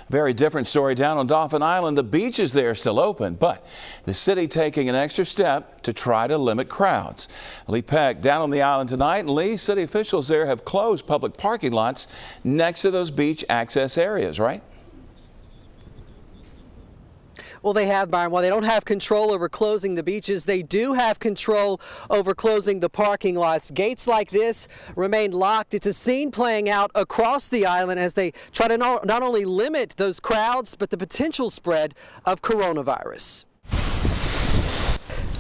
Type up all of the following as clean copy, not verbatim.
Very different story down on Dauphin Island. The beaches there are still open, but the city taking an extra step to try to limit crowds. Lee Peck down on the island tonight, and Lee, city officials there have closed public parking lots next to those beach access areas, right? Well, they have, Byron. While they don't have control over closing the beaches, they do have control over closing the parking lots. Gates like this remain locked. It's a scene playing out across the island as they try to not only limit those crowds, but the potential spread of coronavirus.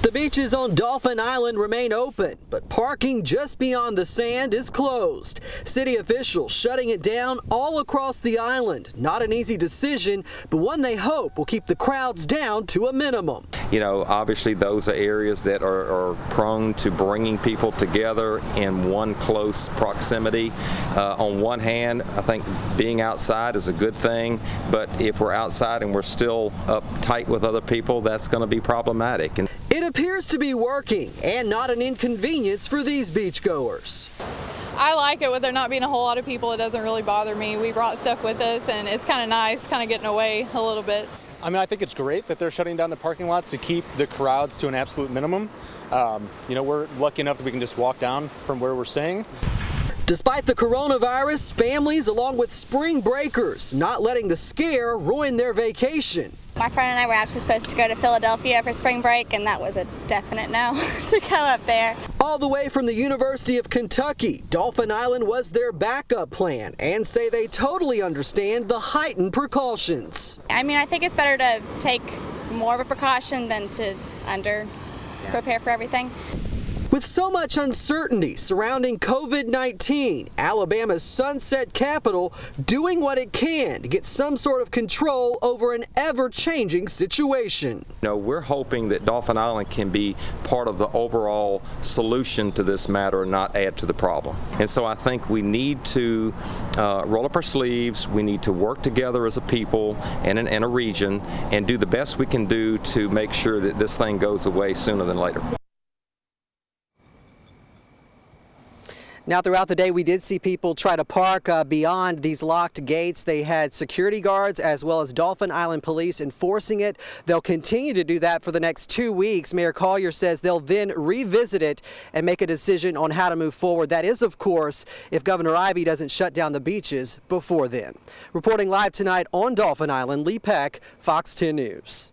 The beaches on Dauphin Island remain open, but parking just beyond the sand is closed. City officials shutting it down all across the island. Not an easy decision, but one they hope will keep the crowds down to a minimum. You know, obviously those are areas that are prone to bringing people together in one close proximity. On one hand, I think being outside is a good thing, but if we're outside and we're still uptight with other people, that's going to be problematic. It appears to be working and not an inconvenience for these beachgoers. I like it with there not being a whole lot of people. It doesn't really bother me. We brought stuff with us and it's kind of nice, kind of getting away a little bit. I mean, I think it's great that they're shutting down the parking lots to keep the crowds to an absolute minimum. You know, we're lucky enough that we can just walk down from where we're staying. Despite the coronavirus, families along with spring breakers not letting the scare ruin their vacation. My friend and I were actually supposed to go to Philadelphia for spring break, and that was a definite no to go up there. All the way from the University of Kentucky, Dauphin Island was their backup plan and say they totally understand the heightened precautions. I mean, I think it's better to take more of a precaution than to prepare for everything. With so much uncertainty surrounding COVID-19, Alabama's Sunset capital doing what it can to get some sort of control over an ever-changing situation. You know, we're hoping that Dauphin Island can be part of the overall solution to this matter and not add to the problem. And so I think we need to roll up our sleeves, we need to work together as a people and in a region and do the best we can do to make sure that this thing goes away sooner than later. Now, throughout the day, we did see people try to park beyond these locked gates. They had security guards as well as Dauphin Island police enforcing it. They'll continue to do that for the next 2 weeks. Mayor Collier says they'll then revisit it and make a decision on how to move forward. That is, of course, if Governor Ivey doesn't shut down the beaches before then. Reporting live tonight on Dauphin Island, Lee Peck, Fox 10 News.